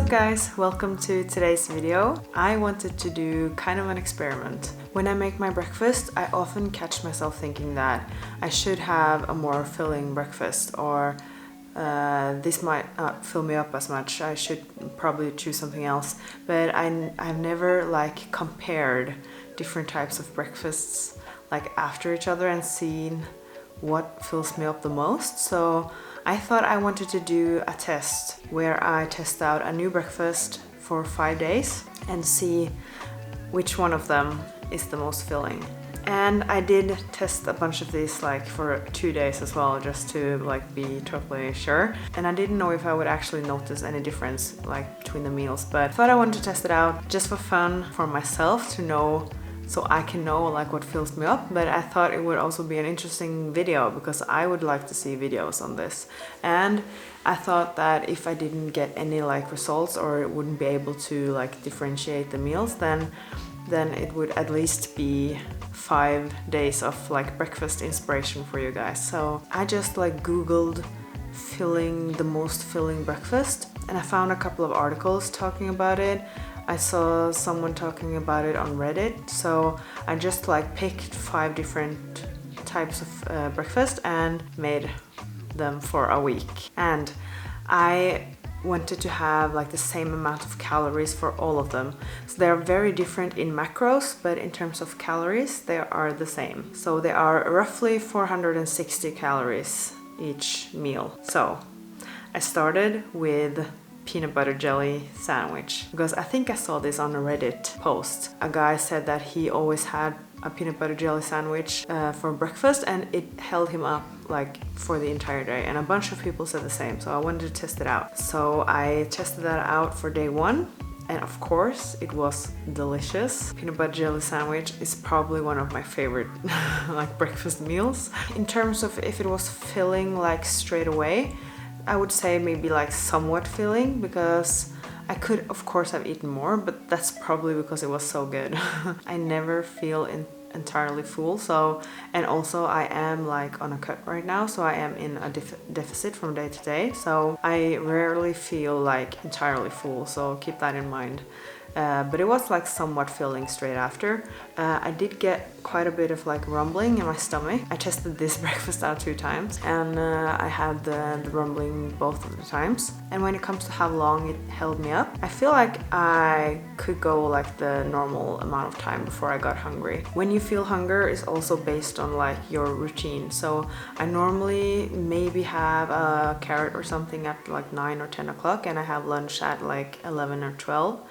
up guys, welcome to today's video. I wanted to do kind of an experiment. When I make my breakfast, I often catch myself thinking that I should have a more filling breakfast, or this might not fill me up as much. I should probably choose something else. But I've never like compared different types of breakfasts like after each other and seen what fills me up the most. So I thought I wanted to do a test where I test out a new breakfast for 5 days and see which one of them is the most filling. And I did test a bunch of these like for 2 days as well, just to like be totally sure. And I didn't know if I would actually notice any difference like between the meals, but I thought I wanted to test it out just for fun for myself to know, so I can know like what fills me up. But I thought it would also be an interesting video because I would like to see videos on this. And I thought that if I didn't get any like results or wouldn't be able to like differentiate the meals, then it would at least be 5 days of like breakfast inspiration for you guys. So I just like googled the most filling breakfast, and I found a couple of articles talking about it. I saw someone talking about it on Reddit, so I just like picked 5 different types of breakfast and made them for a week. And I wanted to have like the same amount of calories for all of them. So they're very different in macros, but in terms of calories, they are the same. So they are roughly 460 calories each meal. So I started with peanut butter jelly sandwich because I think I saw this on a Reddit post. A guy said that he always had a peanut butter jelly sandwich for breakfast, and it held him up like for the entire day, and a bunch of people said the same, so I wanted to test it out. So I tested that out for day 1, and of course it was delicious. Peanut butter jelly sandwich is probably one of my favorite like breakfast meals. In terms of if it was filling like straight away, I would say maybe like somewhat filling, because I could of course have eaten more, but that's probably because it was so good. I never feel entirely full, so, and also I am like on a cut right now, so I am in a deficit from day to day, so I rarely feel like entirely full, so keep that in mind. But it was like somewhat filling straight after. I did get quite a bit of like rumbling in my stomach. I tested this breakfast out 2 times, and I had the rumbling both of the times. And when it comes to how long it held me up, I feel like I could go like the normal amount of time before I got hungry. When you feel hunger is also based on like your routine. So I normally maybe have a carrot or something at like 9 or 10 o'clock, and I have lunch at like 11 or 12.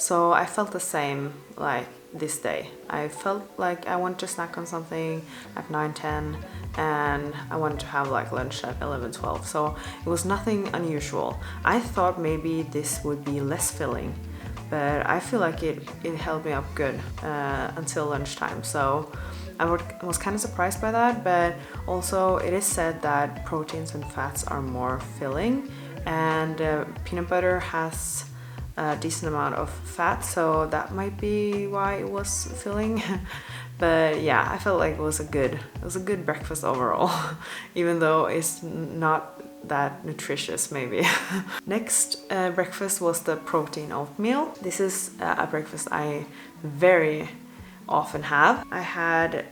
So I felt the same like this day. I felt like I wanted to snack on something at 9, 10, and I wanted to have like lunch at 11, 12. So it was nothing unusual. I thought maybe this would be less filling, but I feel like it held me up good until lunchtime. So I was kind of surprised by that, but also it is said that proteins and fats are more filling, and peanut butter has a decent amount of fat, so that might be why it was filling. But yeah, I felt like it was a good breakfast overall, even though it's not that nutritious maybe. Next breakfast was the protein oatmeal. This is a breakfast I very often have. I had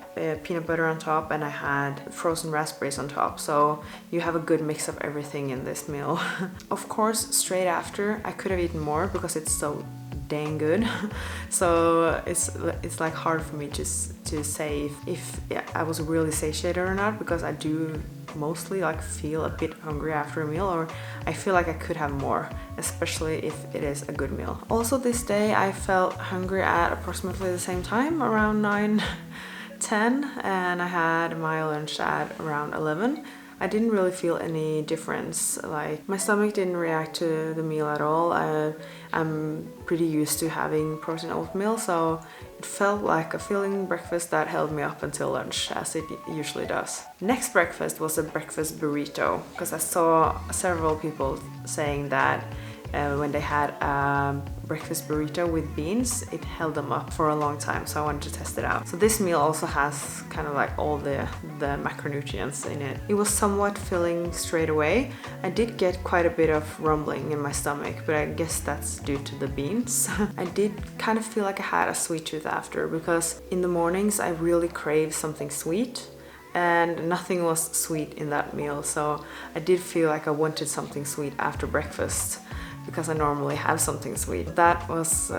peanut butter on top, and I had frozen raspberries on top, so you have a good mix of everything in this meal. Of course, straight after I could have eaten more because it's so dang good. So it's like hard for me to say if I was really satiated or not, because I do mostly like feel a bit hungry after a meal, or I feel like I could have more, especially if it is a good meal. Also this day I felt hungry at approximately the same time, around 9, 10, and I had my lunch at around 11. I didn't really feel any difference, like my stomach didn't react to the meal at all. I'm pretty used to having protein oatmeal, so it felt like a filling breakfast that held me up until lunch, as it usually does. Next breakfast was a breakfast burrito, because I saw several people saying that when they had a breakfast burrito with beans, it held them up for a long time, so I wanted to test it out. So this meal also has kind of like all the macronutrients in it. It was somewhat filling straight away. I did get quite a bit of rumbling in my stomach, but I guess that's due to the beans. I did kind of feel like I had a sweet tooth after, because in the mornings I really crave something sweet, and nothing was sweet in that meal, so I did feel like I wanted something sweet after breakfast, because I normally have something sweet. That was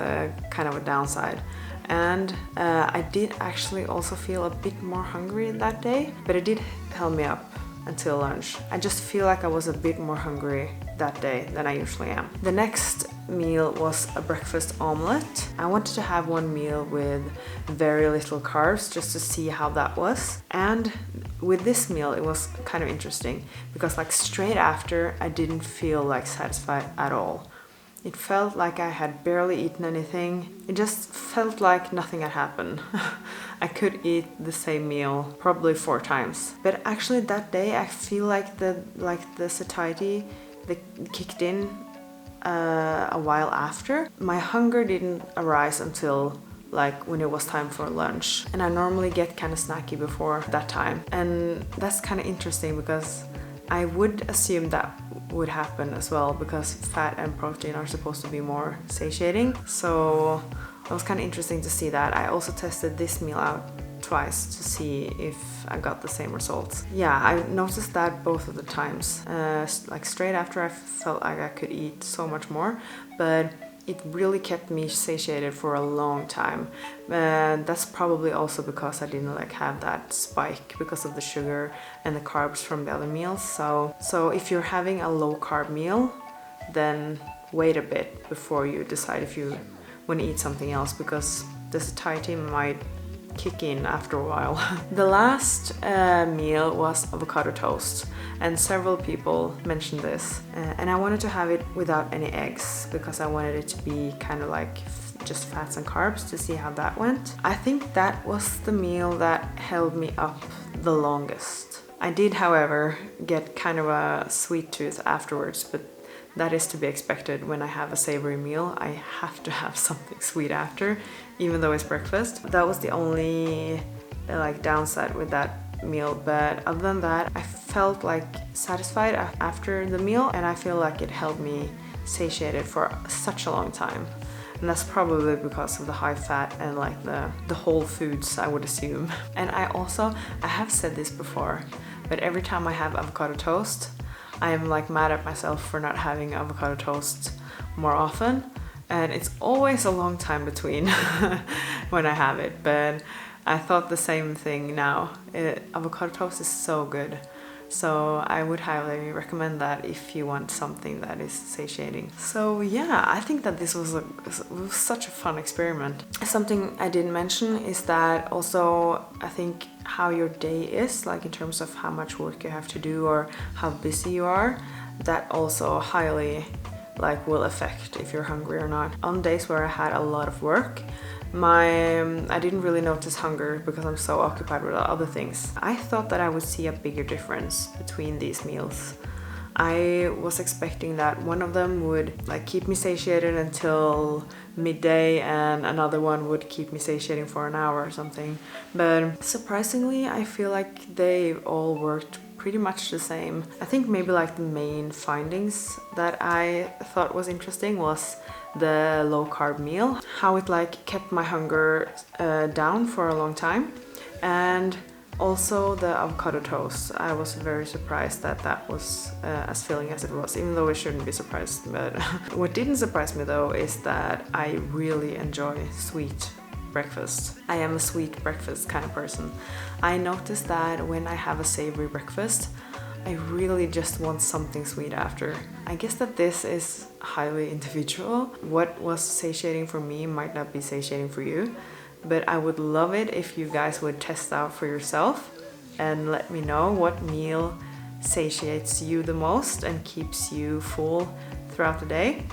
kind of a downside. And I did actually also feel a bit more hungry that day, but it did help me up until lunch. I just feel like I was a bit more hungry that day than I usually am. The next meal was a breakfast omelette. I wanted to have one meal with very little carbs just to see how that was. And with this meal it was kind of interesting, because like straight after I didn't feel like satisfied at all. It felt like I had barely eaten anything. It just felt like nothing had happened. I could eat the same meal probably 4 times. But actually that day I feel like the satiety that kicked in a while after. My hunger didn't arise until like when it was time for lunch, and I normally get kind of snacky before that time, and that's kind of interesting because I would assume that would happen as well, because fat and protein are supposed to be more satiating. So it was kind of interesting to see that. I also tested this meal out twice to see if I got the same results. Yeah, I noticed that both of the times. Like straight after I felt like I could eat so much more, but it really kept me satiated for a long time. That's probably also because I didn't like have that spike because of the sugar and the carbs from the other meals. So if you're having a low carb meal, then wait a bit before you decide if you want to eat something else, because the satiety might kick in after a while. The last meal was avocado toast, and several people mentioned this, and I wanted to have it without any eggs because I wanted it to be kind of like just fats and carbs to see how that went. I think that was the meal that held me up the longest. I did, however, get kind of a sweet tooth afterwards, but that is to be expected. When I have a savory meal, I have to have something sweet after, even though it's breakfast. That was the only like downside with that meal, but other than that, I felt like satisfied after the meal, and I feel like it held me satiated for such a long time. And that's probably because of the high fat and like the whole foods, I would assume. And I have said this before, but every time I have avocado toast, I am like mad at myself for not having avocado toast more often, and it's always a long time between when I have it, but I thought the same thing now. Avocado toast is so good, so I would highly recommend that if you want something that is satiating. So yeah, I think that this was such a fun experiment. Something I didn't mention is that also I think how your day is, like in terms of how much work you have to do or how busy you are, that also highly like will affect if you're hungry or not. On days where I had a lot of work, I didn't really notice hunger because I'm so occupied with other things. I thought that I would see a bigger difference between these meals. I was expecting that one of them would like keep me satiated until midday and another one would keep me satiating for an hour or something. But surprisingly, I feel like they all worked pretty much the same. I think maybe like the main findings that I thought was interesting was the low carb meal, how it like kept my hunger down for a long time, and also the avocado toast. I was very surprised that that was as filling as it was, even though it shouldn't be surprised. But what didn't surprise me though is that I really enjoy sweet breakfast. I am a sweet breakfast kind of person. I noticed that when I have a savory breakfast, I really just want something sweet after. I guess that this is highly individual. What was satiating for me might not be satiating for you, but I would love it if you guys would test out for yourself and let me know what meal satiates you the most and keeps you full throughout the day.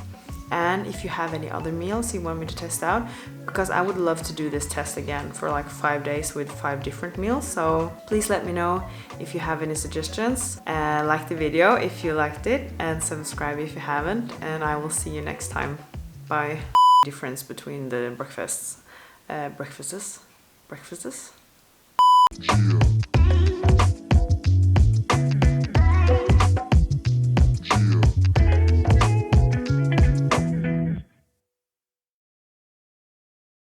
and if you have any other meals you want me to test out, because I would love to do this test again for like 5 days with 5 different meals. So please let me know if you have any suggestions. Like the video if you liked it, and subscribe if you haven't, and I will see you next time. Bye. Difference between the breakfasts. Breakfasts? Yeah.